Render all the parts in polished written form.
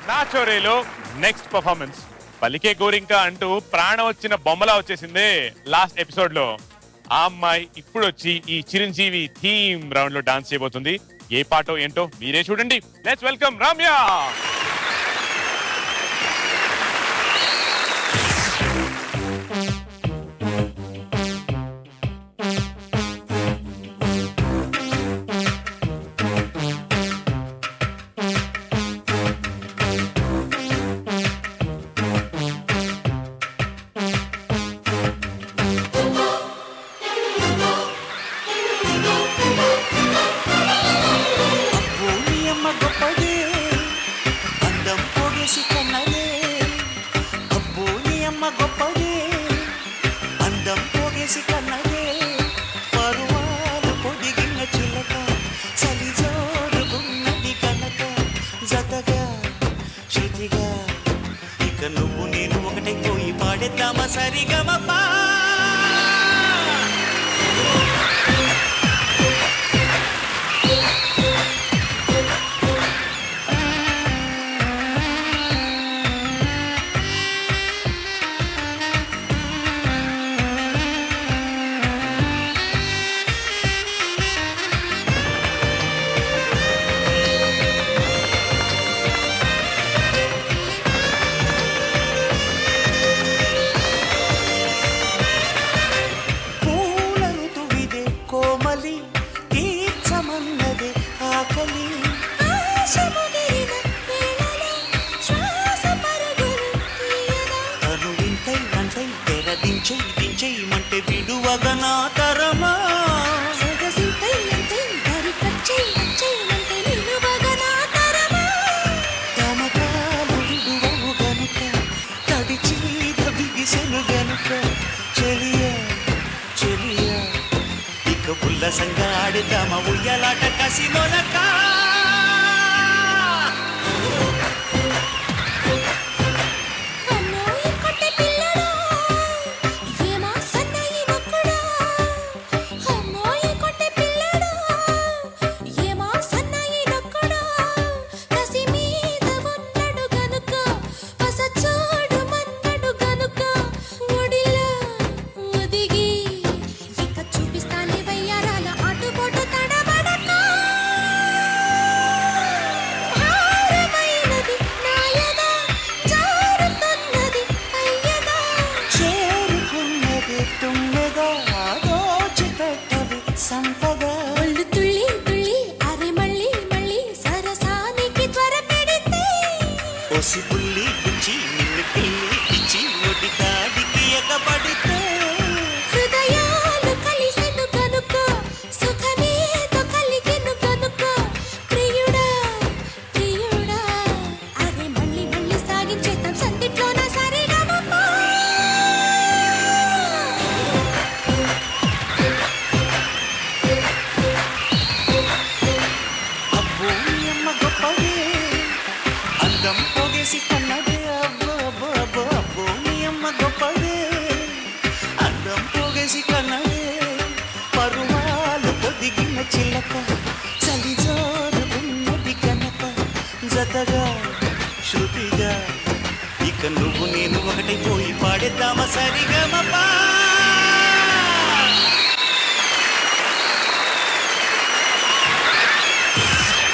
నాచోరేలో next performance పలికే గోరింక అంటూ ప్రాణం వచ్చిన బొమ్మలా వచ్చేసింది లాస్ట్ ఎపిసోడ్ లో. ఆ అమ్మాయి ఇప్పుడు వచ్చి ఈ చిరంజీవి థీమ్ రౌండ్ లో డాన్స్ చేయబోతుంది. ఏ పాటో ఏంటో మీరే చూడండి. Let's welcome Ramya.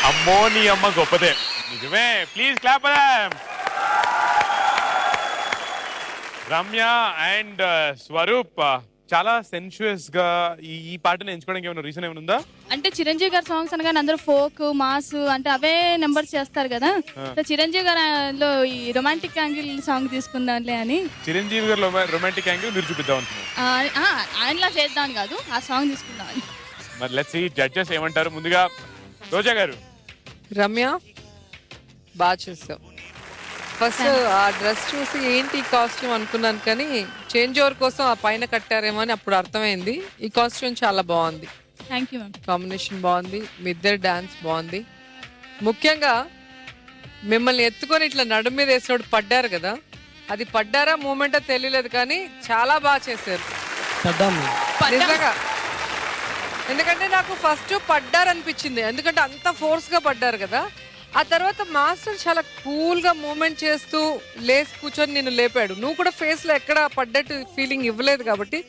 అమ్మో నీ అమ్మ గొప్పదే నిజమే. Please clap. Ramya and Swaroop చాలా సెన్షుయస్ గా ఈ పాటను ఎంచుకోవడానికి ఏమైనా రీజన్ ఏమైనా ఉందా? అంటే చిరంజీవి గారి సాంగ్స్ అనగానే అందరూ ఫోక్ మాస్ అంటే అవే నెంబర్స్ చేస్తారు కదా. చిరంజీవి గారిలో ఈ రొమాంటిక్ యాంగిల్ సాంగ్ తీసుకుందాంలే అని. చిరంజీవి గారు రొమాంటిక్ యాంగిల్ మీరు చూపిద్దాం అనుకున్నాను. ఆయనలా చేద్దాం కాదు, ఆ సాంగ్ తీసుకుందాం అని. మరి లెట్స్ సీ జడ్జెస్ ఏమంటారు. ముందుగా రోజా గారు. రమ్య బాగా చేసావు. ఫస్ట్ ఆ డ్రెస్ చూసి ఏంటి కాస్ట్యూమ్ అనుకున్నాను, కానీ చేంజ్ ఓవర్ కోసం ఆ పైన కట్టారేమో అని అప్పుడు అర్థమైంది. ఈ కాస్ట్యూమ్ చాలా బాగుంది. Thank you ma'am. కాంబినేషన్ బాగుంది, మీ ఇద్దరు డాన్స్ బాగుంది. ముఖ్యంగా మిమ్మల్ని ఎత్తుకొని ఇట్లా నడుము మీద వేసినప్పుడు పడ్డారు కదా, అది పడ్డారా మూమెంటో తెలియలేదు, కానీ చాలా బాగా చేశారు నిజంగా. ఎందుకంటే నాకు ఫస్ట్ పడ్డారనిపించింది, ఎందుకంటే అంత ఫోర్స్ గా పడ్డారు కదా. ఆ తర్వాత మాస్టర్ చాలా కూల్ గా మూమెంట్ చేస్తూ లేచి కూర్చొని నేను లేపాడు. నువ్వు కూడా ఫేస్ లో ఎక్కడ పడ్డట్టు ఫీలింగ్ ఇవ్వలేదు కాబట్టి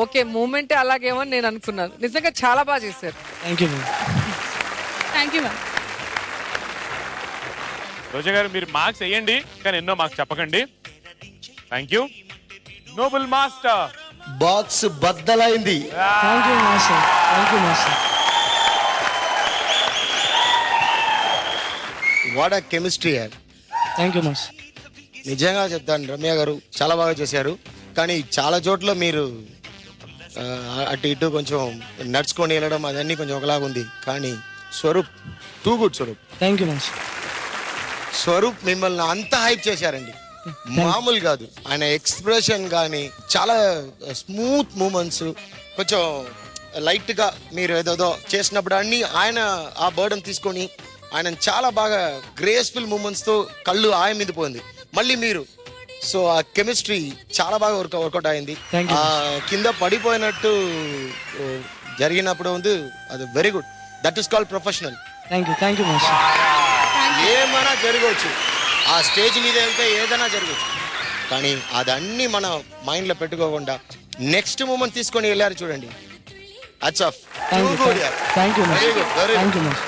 ఓకే మూమెంటే అలాగేమో అని నేను అనుకున్నాను. నిజంగా చాలా బాగా చేశారు. Thank you ma'am. Thank you ma'am. Roja గారు మీరు మార్క్స్ వేయండి కానీ ఎన్నో మార్క్స్ చెప్పకండి. Thank you. Noble master box బద్దలైంది. Thank you master. Thank you master. What ఆ కెమిస్ట్రీ యార్. Thank you master. నిజంగా చెప్తాను రమ్య గారు చాలా బాగా చేశారు. కానీ చాలా చోట్ల మీరు అటు ఇటు కొంచెం నడుచుకొని వెళ్ళడం అదన్నీ కొంచెం ఒకలాగా ఉంది. కానీ Swaroop too good. Thank you master. Swaroop మిమ్మల్ని అంత హైప్ చేశారండి, మామూలు కాదు. ఆయన ఎక్స్ప్రెషన్ కానీ చాలా స్మూత్ మూమెంట్స్, కొంచెం లైట్ గా మీరు ఏదోదో చేసినప్పుడు అన్ని ఆయన ఆ బర్డన్ తీసుకొని ఆయన చాలా బాగా గ్రేస్ఫుల్ మూమెంట్స్ తో కళ్ళు ఆయన మీద పోయింది. మళ్ళీ మీరు సో ఆ కెమిస్ట్రీ చాలా బాగా వర్కౌట్ అయింది. Thank you. కింద పడిపోయినట్టు జరిగినప్పుడు ఉంది అది very good. That is called professional. Thank you master. ఏమైనా జరగవచ్చు, ఆ స్టేజ్ మీద వెళ్తే ఏదైనా జరగచ్చు. కానీ అదన్నీ మన మైండ్ లో పెట్టుకోకుండా నెక్స్ట్ మూమెంట్ తీసుకొని వెళ్ళారు చూడండి. Thank you master.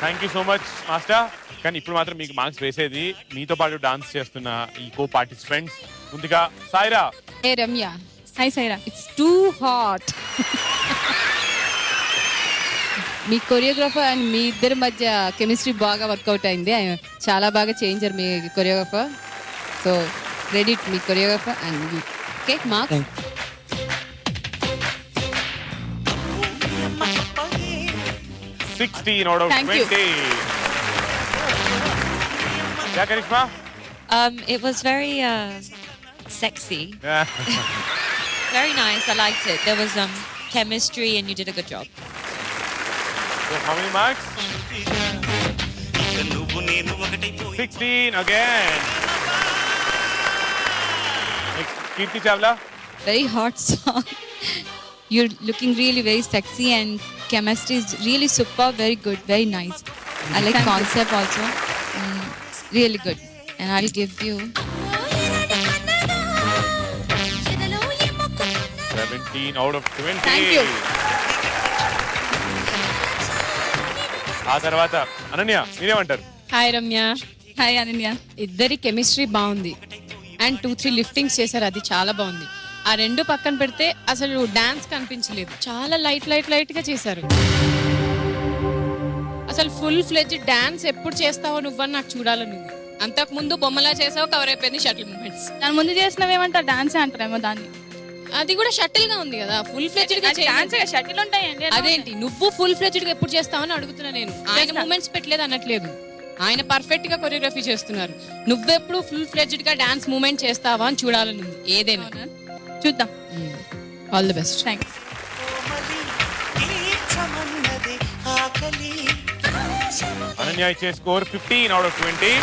Thank you so much master. కానీ ఇప్పుడు మాత్రం మీకు మార్క్స్ వేసేది మీతో పాటు డాన్స్ చేస్తున్న ఈ కో పార్టిసిపెంట్స్. ముందుగా Saira. Hey Ramya, hi Saira. it's too hot. మీ కొరియోగ్రాఫర్ అండ్ మీ ఇద్దరి మధ్య కెమిస్ట్రీ బాగా వర్కౌట్ అయింది. చాలా బాగా చేయించారు మీ కొరియోగ్రాఫర్. సో క్రెడిట్ మీ choreographer and you. Okay marks. 16 out of Thank you. 20. Yeah, Karishma? It was very sexy, Yeah. very nice. I liked it. There was chemistry, and you did a good job. So how many marks? 16 again. Next, Kirti Chawla. Very hot song. You're looking really very sexy and chemistry is really super, very good, very nice. I like concept also. Really good. And I'll give you 17 out of 20. Thank you. ఆ తర్వాత అనన్య మీరేమంటారు? Hi Ramya. Hi Ananya. ఇద్దరి chemistry బాగుంది and 2-3 liftings చేశారు, అది చాలా బాగుంది. ఆ రెండు పక్కన పెడితే అసలు డాన్స్ కనిపించలేదు, చాలా లైట్ గా చేశారు. అసలు ఫుల్ ఫ్లెడ్జ్ డాన్స్ ఎప్పుడు చేస్తావో నువ్వని నాకు చూడాలని ఉంది. అంతకు ముందు బొమ్మలా చేసావు, కవర్ అయిపోయింది షటిల్ మూమెంట్స్. దాని ముందు చేసినవేమంటారు డాన్స్ అంటారేమో దాన్ని. అది కూడా షటిల్ గా ఉంది కదా, ఫుల్ ఫ్లెడ్జ్డ్ గా డాన్స్ షటిల్ ఉంటాయండి. అదేంటి నువ్వు ఫుల్ ఫ్లెడ్జ్డ్ గా ఎప్పుడు చేస్తావని అడుగుతున్నా నేను. ఆయన మూమెంట్స్ పెట్టలేదు అనట్లేదు, ఆయన పర్ఫెక్ట్ గా కొరియోగ్రఫీ చేస్తున్నారు. నువ్వెప్పుడు ఫుల్ ఫ్లెడ్జ్డ్ గా డాన్స్ మూమెంట్ చేస్తావా అని చూడాలని ఉంది. ఏదైనా చూద్దాం. All the best. Thanks. Ananya ఇచ్చే score 15 out of 20.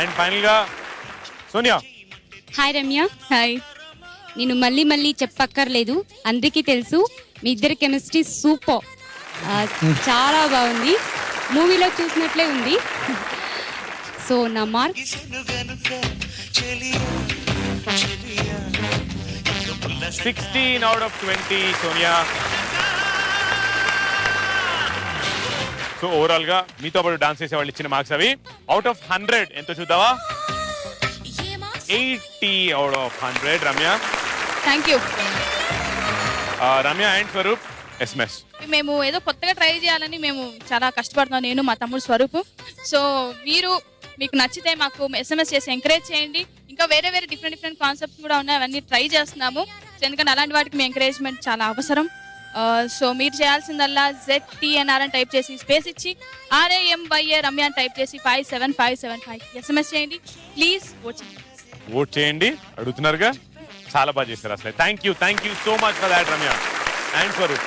And final గా సోనియా. హాయ్ రమ్య. హాయ్. నేను మళ్ళీ చెప్పక్కర్లేదు, అందరికీ తెలుసు మీ ఇద్దరి కెమిస్ట్రీ సూపర్. చాలా బాగుంది, మూవీలో చూసినట్లే ఉంది. సో నా marks 16 out of 20 Sonia. So overall గా మీతో పాటు డాన్స్ చేసే వాళ్ళు ఇచ్చిన మార్క్స్ అవి. అవుట్ ఆఫ్ 100 ఎంతో చూద్దామా? 80 out of 100 Ramya. Thank you. Ramya and Swaroop SMS. మేము ఏదో కొత్తగా ట్రై చేయాలని మేము చాలా కష్టపడుతున్నాం, నేను మా తమ్ముడు స్వరూప్. సో మీరు మీకు నచ్చితే మాకు ఎస్ఎంఎస్ చేసి ఎంకరేజ్ చేయండి. ఇంకా వేరే డిఫరెంట్ కాన్సెప్ట్స్ కూడా ఉన్నాయి, అవన్నీ ట్రై చేస్తున్నాము. సో ఎందుకంటే అలాంటి వాటికి మీ ఎంకరేజ్మెంట్ చాలా అవసరం. సో మీరు చేయాల్సిందల్లా ZTNR అని టైప్ చేసి స్పేస్ ఇచ్చి RAMYA రమ్య అని టైప్ చేసి 57575 ఎస్ఎంఎస్ చేయండి ప్లీజ్. ఓట్ చేయండి అడుగుతున్నారుగా, చాలా బాగా చేశారు అసలు. Thank you so much for that Ramya and Swaroop.